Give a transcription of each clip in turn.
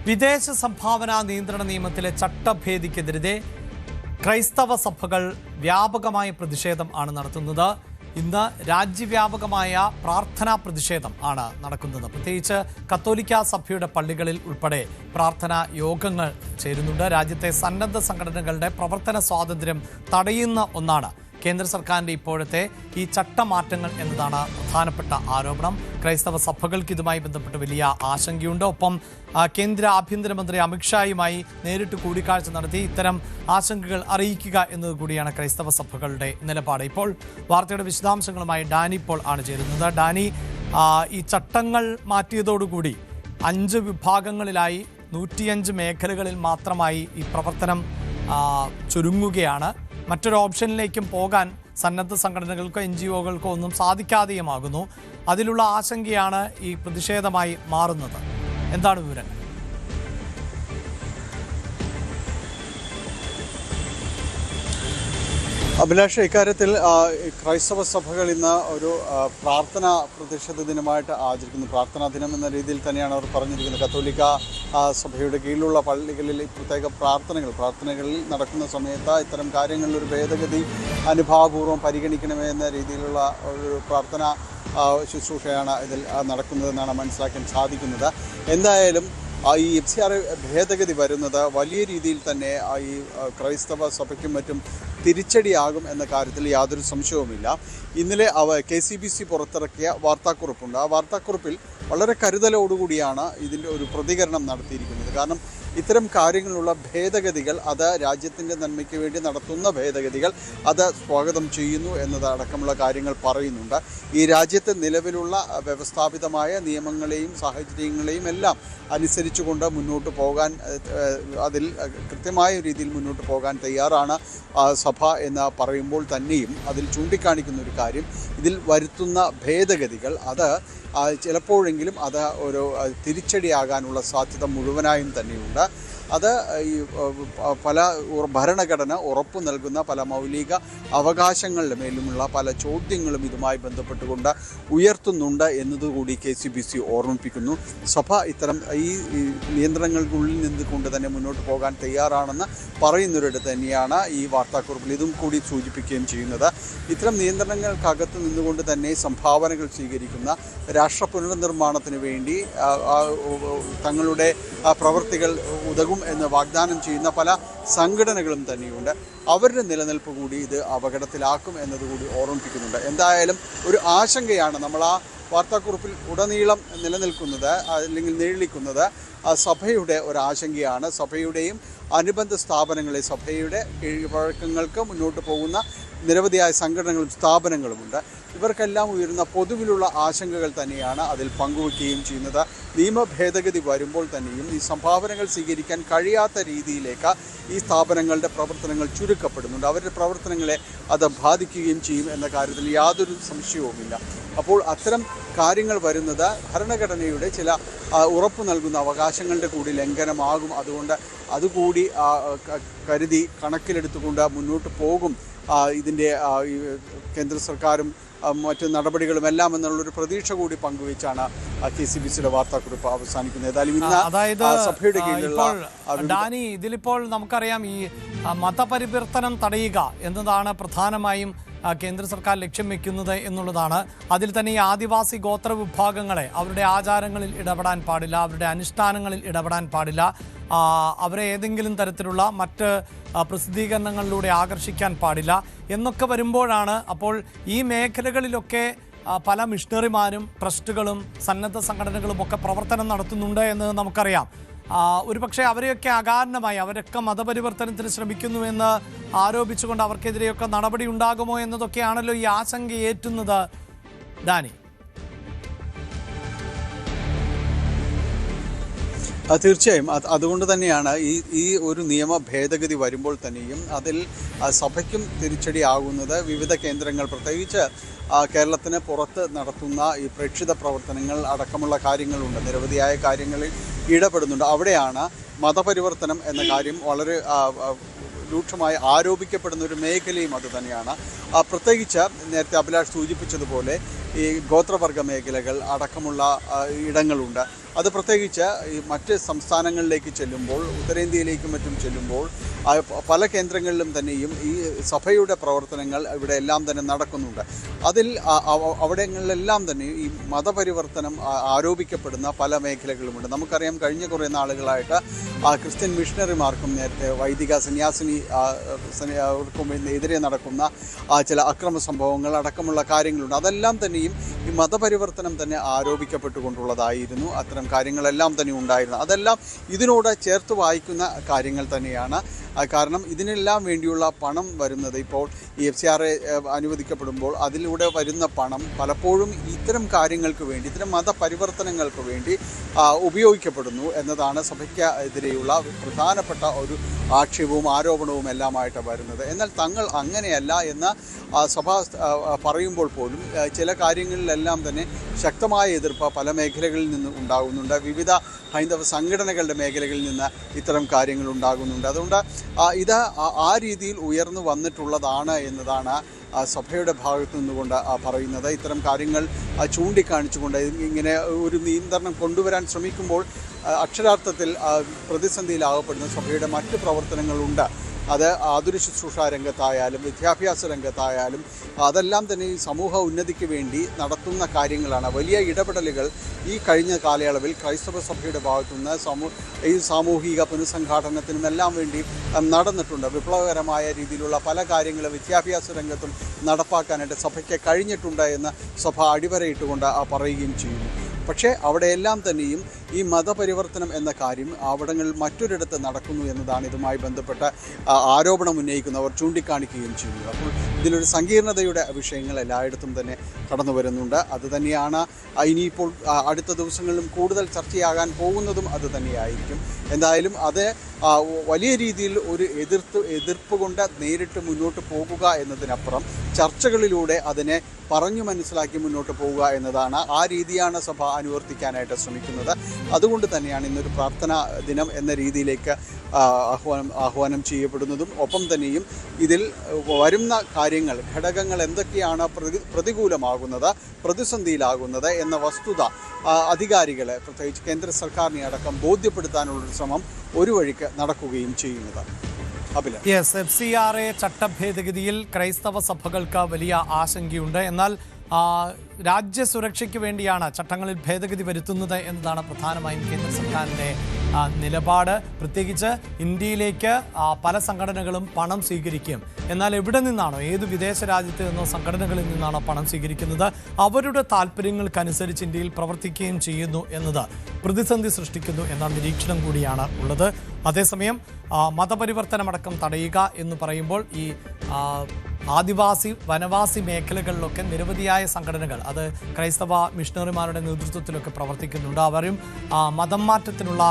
വിദേശ സംഭാവന നിയന്ത്രണ നിയമത്തിലെ ചട്ടഭേദിക്കെതിരെ ക്രൈസ്തവ സഭകൾ വ്യാപകമായ പ്രതിഷേധം ആണ് നടത്തുന്നത്. ഇന്ന് രാജ്യവ്യാപകമായ പ്രാർത്ഥനാ പ്രതിഷേധം ആണ് നടക്കുന്നത്. പ്രത്യേകിച്ച് കത്തോലിക്ക സഭയുടെ പള്ളികളിൽ ഉൾപ്പെടെ പ്രാർത്ഥനാ യോഗങ്ങൾ ചേരുന്നുണ്ട്. രാജ്യത്തെ സന്നദ്ധ സംഘടനകളുടെ പ്രവർത്തന സ്വാതന്ത്ര്യം തടയുന്ന ഒന്നാണ് കേന്ദ്ര സർക്കാരിൻ്റെ ഇപ്പോഴത്തെ ഈ ചട്ടമാറ്റങ്ങൾ എന്നതാണ് പ്രധാനപ്പെട്ട ആരോപണം. ക്രൈസ്തവ സഭകൾക്ക് ഇതുമായി ബന്ധപ്പെട്ട് വലിയ ആശങ്കയുണ്ട്. ഒപ്പം കേന്ദ്ര ആഭ്യന്തരമന്ത്രി അമിത്ഷായുമായി നേരിട്ട് കൂടിക്കാഴ്ച നടത്തി ഇത്തരം ആശങ്കകൾ അറിയിക്കുക എന്നതുകൂടിയാണ് ക്രൈസ്തവ സഭകളുടെ നിലപാട്. ഇപ്പോൾ വാർത്തയുടെ വിശദാംശങ്ങളുമായി ഡാനി ഇപ്പോൾ ആണ് ചേരുന്നത്. ഡാനി, ഈ ചട്ടങ്ങൾ മാറ്റിയതോടുകൂടി 5 വിഭാഗങ്ങളിലായി 105 മേഖലകളിൽ മാത്രമായി ഈ പ്രവർത്തനം ചുരുങ്ങുകയാണ്. മറ്റൊരു ഓപ്ഷനിലേക്കും പോകാൻ സന്നദ്ധ സംഘടനകൾക്കോ NGO-കൾക്കോ ഒന്നും സാധിക്കാതെയുമാകുന്നു. അതിലുള്ള ആശങ്കയാണ് ഈ പ്രതിഷേധമായി മാറുന്നത്. എന്താണ് വിവരങ്ങൾ? അഭിലാഷ്, ഇക്കാര്യത്തിൽ ക്രൈസ്തവ സഭകൾ ഇന്ന് ഒരു പ്രാർത്ഥനാ പ്രതിഷേധ ദിനമായിട്ട് ആചരിക്കുന്നു. പ്രാർത്ഥനാ ദിനം എന്ന രീതിയിൽ തന്നെയാണ് അവർ പറഞ്ഞിരിക്കുന്നത്. കത്തോലിക്ക സഭയുടെ കീഴിലുള്ള പള്ളികളിൽ പ്രത്യേക പ്രാർത്ഥനകളിൽ നടക്കുന്ന സമയത്ത് ഇത്തരം കാര്യങ്ങളിലൊരു ഭേദഗതി അനുഭാവപൂർവ്വം പരിഗണിക്കണമേ എന്ന രീതിയിലുള്ള ഒരു പ്രാർത്ഥനാ ശുശ്രൂഷയാണ് ഇതിൽ നടക്കുന്നതെന്നാണ് മനസ്സിലാക്കാൻ സാധിക്കുന്നത്. എന്തായാലും ഈ FCR ഭേദഗതി വരുന്നത് വലിയ രീതിയിൽ തന്നെ ഈ ക്രൈസ്തവ സഭയ്ക്കും മറ്റും തിരിച്ചടിയാകും എന്ന കാര്യത്തിൽ യാതൊരു സംശയവുമില്ല. ഇന്നലെ KCBC പുറത്തിറക്കിയ വാർത്താക്കുറിപ്പുണ്ട്. ആ വാർത്താക്കുറിപ്പിൽ വളരെ കരുതലോടുകൂടിയാണ് ഇതിൻ്റെ ഒരു പ്രതികരണം നടത്തിയിരിക്കുന്നത്. കാരണം ഇത്തരം കാര്യങ്ങളുള്ള ഭേദഗതികൾ അത് രാജ്യത്തിൻ്റെ നന്മയ്ക്ക് വേണ്ടി നടത്തുന്ന ഭേദഗതികൾ അത് സ്വാഗതം ചെയ്യുന്നു എന്നതടക്കമുള്ള കാര്യങ്ങൾ പറയുന്നുണ്ട്. ഈ രാജ്യത്തെ നിലവിലുള്ള വ്യവസ്ഥാപിതമായ നിയമങ്ങളെയും സാഹചര്യങ്ങളെയും എല്ലാം അനുസരിച്ചുകൊണ്ട് മുന്നോട്ട് പോകാൻ അതിൽ കൃത്യമായ രീതിയിൽ മുന്നോട്ട് പോകാൻ തയ്യാറാണ് സഭ എന്ന് പറയുമ്പോൾ തന്നെയും അതിൽ ചൂണ്ടിക്കാണിക്കുന്ന ഒരു കാര്യം, ഇതിൽ വരുത്തുന്ന ഭേദഗതികൾ അത് ചിലപ്പോഴെങ്കിലും അത് ഒരു തിരിച്ചടിയാകാനുള്ള സാധ്യത മുഴുവനായും തന്നെയുണ്ട്. അത് ഈ പല ഭരണഘടന ഉറപ്പു നൽകുന്ന പല മൗലിക അവകാശങ്ങളുടെ മേലുമുള്ള പല ചോദ്യങ്ങളും ഇതുമായി ബന്ധപ്പെട്ടുകൊണ്ട് ഉയർത്തുന്നുണ്ട് എന്നതുകൂടി KCBC ഓർമ്മിപ്പിക്കുന്നു. സഭ ഇത്തരം ഈ നിയന്ത്രണങ്ങൾക്കുള്ളിൽ നിന്നുകൊണ്ട് തന്നെ മുന്നോട്ട് പോകാൻ തയ്യാറാണെന്ന് പറയുന്നവരുടെ തന്നെയാണ് ഈ വാർത്താക്കുറിപ്പിൽ ഇതും കൂടി സൂചിപ്പിക്കുകയും ചെയ്യുന്നത്. ഇത്തരം നിയന്ത്രണങ്ങൾക്കകത്ത് നിന്നുകൊണ്ട് തന്നെ സംഭാവനകൾ സ്വീകരിക്കുന്ന രാഷ്ട്ര പുനർനിർമ്മാണത്തിന് വേണ്ടി തങ്ങളുടെ പ്രവർത്തികൾ ഉതകും എന്ന് വാഗ്ദാനം ചെയ്യുന്ന പല സംഘടനകളും തന്നെയുണ്ട്. അവരുടെ നിലനിൽപ്പ് കൂടി ഇത് അപകടത്തിലാക്കും എന്നതുകൂടി ഓർമ്മിപ്പിക്കുന്നുണ്ട്. എന്തായാലും ഒരു ആശങ്കയാണ് നമ്മൾ ആ വാർത്താക്കുറിപ്പിൽ ഉടനീളം നിലനിൽക്കുന്നത് അല്ലെങ്കിൽ നിഴലിക്കുന്നത് സഭയുടെ ഒരാശങ്കയാണ്. സഭയുടെയും അനുബന്ധ സ്ഥാപനങ്ങളെ സഭയുടെ കീഴ്വഴക്കങ്ങൾക്ക് മുന്നോട്ട് പോകുന്ന നിരവധിയായ സംഘടനകളും സ്ഥാപനങ്ങളുമുണ്ട്. ഇവർക്കെല്ലാം ഉയരുന്ന പൊതുവിലുള്ള ആശങ്കകൾ തന്നെയാണ് അതിൽ പങ്കുവയ്ക്കുകയും ചെയ്യുന്നത്. നിയമ ഭേദഗതി വരുമ്പോൾ തന്നെയും ഈ സംഭാവനകൾ സ്വീകരിക്കാൻ കഴിയാത്ത രീതിയിലേക്ക് ഈ സ്ഥാപനങ്ങളുടെ പ്രവർത്തനങ്ങൾ ചുരുക്കപ്പെടുന്നുണ്ട്. അവരുടെ പ്രവർത്തനങ്ങളെ അത് ബാധിക്കുകയും ചെയ്യും എന്ന കാര്യത്തിൽ യാതൊരു സംശയവുമില്ല. അപ്പോൾ അത്തരം കാര്യങ്ങൾ വരുന്നത് ഭരണഘടനയുടെ ചില ഉറപ്പ് നൽകുന്ന അവകാശങ്ങളുടെ കൂടി ലംഘനമാകും. അതുകൊണ്ട് അതുകൂടി കരുതി കണക്കിലെടുത്തുകൊണ്ട് മുന്നോട്ട് പോകും ഇതിൻ്റെ കേന്ദ്ര സർക്കാരും മറ്റ് നടപടികളും എല്ലാം എന്നുള്ളൊരു പ്രതീക്ഷ കൂടി പങ്കുവെച്ചാണ് KCBCയുടെ വാർത്താക്കുറിപ്പ് അവസാനിക്കുന്നത്. ഏതായാലും ഇന്ന് സഭയുടെ കീഴിലുള്ള ഡാനി, ഇതിലിപ്പോൾ നമുക്കറിയാം ഈ മതപരിവർത്തനം തടയുക എന്നതാണ് പ്രധാനമായും കേന്ദ്ര സർക്കാർ ലക്ഷ്യം വെക്കുന്നത് എന്നുള്ളതാണ്. അതിൽ തന്നെ ഈ ആദിവാസി ഗോത്ര വിഭാഗങ്ങളെ അവരുടെ ആചാരങ്ങളിൽ ഇടപെടാൻ പാടില്ല, അവരുടെ അനുഷ്ഠാനങ്ങളിൽ ഇടപെടാൻ പാടില്ല, അവരെ ഏതെങ്കിലും തരത്തിലുള്ള മറ്റ് പ്രസിദ്ധീകരണങ്ങളിലൂടെ ആകർഷിക്കാൻ പാടില്ല എന്നൊക്കെ വരുമ്പോഴാണ് അപ്പോൾ ഈ മേഖലകളിലൊക്കെ പല മിഷണറിമാരും ട്രസ്റ്റുകളും സന്നദ്ധ സംഘടനകളും ഒക്കെ പ്രവർത്തനം നടത്തുന്നുണ്ട് എന്ന് നമുക്കറിയാം. ഒരുപക്ഷെ അവരെയൊക്കെ അകാരണമായി അവരൊക്കെ മതപരിവർത്തനത്തിന് ശ്രമിക്കുന്നുവെന്ന് ആരോപിച്ചുകൊണ്ട് അവർക്കെതിരെയൊക്കെ നടപടി ഉണ്ടാകുമോ എന്നതൊക്കെയാണല്ലോ ഈ ആശങ്കയേറ്റുന്നത്. ഡാനി, തീർച്ചയായും അതുകൊണ്ട് തന്നെയാണ് ഈ ഒരു നിയമ ഭേദഗതി വരുമ്പോൾ തന്നെയും അതിൽ സഭയ്ക്കും തിരിച്ചടിയാകുന്നത്. വിവിധ കേന്ദ്രങ്ങൾ പ്രത്യേകിച്ച് കേരളത്തിന് പുറത്ത് നടത്തുന്ന ഈ പ്രേക്ഷിത പ്രവർത്തനങ്ങൾ അടക്കമുള്ള കാര്യങ്ങളുണ്ട്. നിരവധിയായ കാര്യങ്ങളിൽ ഇടപെടുന്നുണ്ട്. അവിടെയാണ് മതപരിവർത്തനം എന്ന കാര്യം വളരെ രൂക്ഷമായി ആരോപിക്കപ്പെടുന്ന ഒരു മേഖലയും അത് തന്നെയാണ്. പ്രത്യേകിച്ച് നേരത്തെ അഭിലാഷ് സൂചിപ്പിച്ചതുപോലെ ഈ ഗോത്രവർഗ മേഖലകൾ അടക്കമുള്ള ഇടങ്ങളുണ്ട്. അത് പ്രത്യേകിച്ച് ഈ മറ്റ് സംസ്ഥാനങ്ങളിലേക്ക് ചെല്ലുമ്പോൾ, ഉത്തരേന്ത്യയിലേക്കും മറ്റും ചെല്ലുമ്പോൾ പല കേന്ദ്രങ്ങളിലും തന്നെയും ഈ സഭയുടെ പ്രവർത്തനങ്ങൾ ഇവിടെ എല്ലാം തന്നെ നടക്കുന്നുണ്ട്. അതിൽ അവിടങ്ങളിലെല്ലാം തന്നെ ഈ മതപരിവർത്തനം ആരോപിക്കപ്പെടുന്ന പല മേഖലകളുമുണ്ട്. നമുക്കറിയാം, കഴിഞ്ഞ കുറേ നാളുകളായിട്ട് ക്രിസ്ത്യൻ മിഷണറിമാർക്കും നേരത്തെ വൈദിക സന്യാസിനികൾക്കും എതിരെ നടക്കുന്ന ചില അക്രമ സംഭവങ്ങൾ അടക്കമുള്ള കാര്യങ്ങളുണ്ട്. അതെല്ലാം തന്നെയും ഈ മതപരിവർത്തനം തന്നെ ആരോപിക്കപ്പെട്ടുകൊണ്ടുള്ളതായിരുന്നു. അത്തരം കാര്യങ്ങളെല്ലാം തന്നെ ഉണ്ടായിരുന്നു. അതെല്ലാം ഇതിനോട് ചേർത്ത് വായിക്കുന്ന കാര്യങ്ങൾ തന്നെയാണ്. കാരണം ഇതിനെല്ലാം വേണ്ടിയുള്ള പണം വരുന്നത് ഇപ്പോൾ ഈ FCRA അനുവദിക്കപ്പെടുമ്പോൾ അതിലൂടെ വരുന്ന പണം പലപ്പോഴും ഇത്തരം കാര്യങ്ങൾക്ക് വേണ്ടി, ഇത്തരം മതപരിവർത്തനങ്ങൾക്ക് വേണ്ടി ഉപയോഗിക്കപ്പെടുന്നു എന്നതാണ് സഭയ്ക്ക് എതിരെയുള്ള പ്രധാനപ്പെട്ട ഒരു ആക്ഷേപവും ആരോപണവും എല്ലാമായിട്ട് വരുന്നത്. എന്നാൽ തങ്ങൾ അങ്ങനെയല്ല എന്ന് സഭ പറയുമ്പോൾ പോലും ചില കാര്യങ്ങളിലെല്ലാം തന്നെ ശക്തമായ എതിർപ്പ് പല മേഖലകളിൽ നിന്ന് ഉണ്ടാകുന്നുണ്ട്. വിവിധ ഹൈന്ദവ സംഘടനകളുടെ മേഖലകളിൽ നിന്ന് ഇത്തരം കാര്യങ്ങൾ ഉണ്ടാകുന്നുണ്ട്. അതുകൊണ്ട് ഇത് ആ രീതിയിൽ ഉയർന്നു വന്നിട്ടുള്ളതാണ് എന്നതാണ് സഭയുടെ ഭാഗത്തു നിന്നുകൊണ്ട് പറയുന്നത്. ഇത്തരം കാര്യങ്ങൾ ചൂണ്ടിക്കാണിച്ചുകൊണ്ട് ഇങ്ങനെ ഒരു നിയന്ത്രണം കൊണ്ടുവരാൻ ശ്രമിക്കുമ്പോൾ അക്ഷരാർത്ഥത്തിൽ പ്രതിസന്ധിയിലാകപ്പെടുന്ന സഭയുടെ മറ്റ് പ്രവർത്തനങ്ങളുണ്ട്. അത് ആതുര ശുശ്രൂഷ രംഗത്തായാലും വിദ്യാഭ്യാസ രംഗത്തായാലും അതെല്ലാം തന്നെ ഈ സമൂഹ ഉന്നതിക്ക് വേണ്ടി നടത്തുന്ന കാര്യങ്ങളാണ്. വലിയ ഇടപെടലുകൾ ഈ കഴിഞ്ഞ കാലയളവിൽ ക്രൈസ്തവ സഭയുടെ ഭാഗത്തുനിന്ന് ഈ സാമൂഹിക പുനഃസംഘാടനത്തിനുമെല്ലാം വേണ്ടി നടന്നിട്ടുണ്ട്. വിപ്ലവകരമായ രീതിയിലുള്ള പല കാര്യങ്ങളും വിദ്യാഭ്യാസ രംഗത്തും നടപ്പാക്കാനായിട്ട് സഭയ്ക്ക് കഴിഞ്ഞിട്ടുണ്ട് എന്ന് സഭ അടിവരയിട്ടുകൊണ്ട് പറയുകയും ചെയ്യുന്നു. പക്ഷേ അവിടെയെല്ലാം തന്നെയും ഈ മതപരിവർത്തനം എന്ന കാര്യം അവിടങ്ങളിൽ മറ്റൊരിടത്ത് നടക്കുന്നു എന്നതാണ് ഇതുമായി ബന്ധപ്പെട്ട ആരോപണം ഉന്നയിക്കുന്നവർ ചൂണ്ടിക്കാണിക്കുകയും ചെയ്യുന്നത്. അപ്പോൾ ഇതിലൊരു സങ്കീർണതയുടെ വിഷയങ്ങൾ എല്ലായിടത്തും തന്നെ കടന്നു വരുന്നുണ്ട്. അതുതന്നെയാണ് ഇനിയിപ്പോൾ അടുത്ത ദിവസങ്ങളിലും കൂടുതൽ ചർച്ചയാകാൻ പോകുന്നതും അത് തന്നെയായിരിക്കും. എന്തായാലും അത് വലിയ രീതിയിൽ ഒരു എതിർപ്പ് കൊണ്ട് നേരിട്ട് മുന്നോട്ട് പോകുക എന്നതിനപ്പുറം ചർച്ചകളിലൂടെ അതിനെ പറഞ്ഞു മനസ്സിലാക്കി മുന്നോട്ട് പോവുക എന്നതാണ്. ആ രീതിയാണ് സഭ അനുവർത്തിക്കാനായിട്ട് ശ്രമിക്കുന്നത്. അതുകൊണ്ട് തന്നെയാണ് ഇന്നൊരു പ്രാർത്ഥനാ ദിനം എന്ന രീതിയിലേക്ക് ആഹ്വാനം ചെയ്യപ്പെടുന്നതും ഒപ്പം തന്നെയും ഇതിൽ വരുന്ന കാര്യങ്ങൾ, ഘടകങ്ങൾ എന്തൊക്കെയാണ് പ്രതികൂലമാകുന്നത്, പ്രതിസന്ധിയിലാകുന്നത് എന്ന വസ്തുത അധികാരികളെ, പ്രത്യേകിച്ച് കേന്ദ്ര സർക്കാരിനെ അടക്കം ബോധ്യപ്പെടുത്താനുള്ളൊരു ശ്രമം ഒരു വഴിക്ക് നടക്കുകയും ചെയ്യുന്നത്. FCRA ചട്ടഭേദഗതിയിൽ ക്രൈസ്തവ സഭകൾക്ക് വലിയ ആശങ്കയുണ്ട്. എന്നാൽ രാജ്യസുരക്ഷയ്ക്ക് വേണ്ടിയാണ് ചട്ടങ്ങളിൽ ഭേദഗതി വരുത്തുന്നത് എന്നതാണ് പ്രധാനമായും കേന്ദ്ര സർക്കാരിൻ്റെ നിലപാട്. പ്രത്യേകിച്ച് ഇന്ത്യയിലേക്ക് പല സംഘടനകളും പണം സ്വീകരിക്കും. എന്നാൽ എവിടെ നിന്നാണോ, ഏത് വിദേശ രാജ്യത്ത് നിന്നോ സംഘടനകളിൽ നിന്നാണോ പണം സ്വീകരിക്കുന്നത്, അവരുടെ താല്പര്യങ്ങൾക്കനുസരിച്ച് ഇന്ത്യയിൽ പ്രവർത്തിക്കുകയും ചെയ്യുന്നു എന്നത് പ്രതിസന്ധി സൃഷ്ടിക്കുന്നു എന്ന നിരീക്ഷണം കൂടിയാണ് ഉള്ളത്. അതേസമയം മതപരിവർത്തനമടക്കം തടയുക എന്ന് പറയുമ്പോൾ ഈ ആദിവാസി വനവാസി മേഖലകളിലൊക്കെ നിരവധിയായ സംഘടനകൾ, അത് ക്രൈസ്തവ മിഷണറിമാരുടെ നേതൃത്വത്തിലൊക്കെ പ്രവർത്തിക്കുന്നുണ്ട്. അവരും മതം മാറ്റത്തിനുള്ള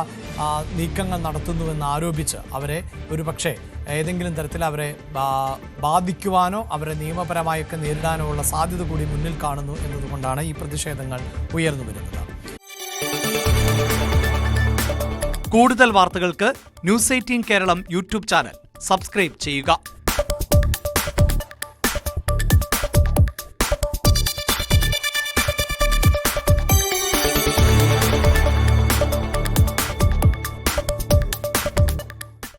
നീക്കങ്ങൾ നടത്തുന്നുവെന്ന് ആരോപിച്ച് അവരെ ഒരുപക്ഷെ ഏതെങ്കിലും തരത്തിൽ അവരെ ബാധിക്കുവാനോ അവരെ നിയമപരമായൊക്കെ നേരിടാനോ ഉള്ള സാധ്യത കൂടി മുന്നിൽ കാണുന്നു എന്നതുകൊണ്ടാണ് ഈ പ്രതിഷേധങ്ങൾ ഉയർന്നു വരുന്നത്. കൂടുതൽ വാർത്തകൾക്ക് News 18 Keralam YouTube channel subscribe ചെയ്യുക.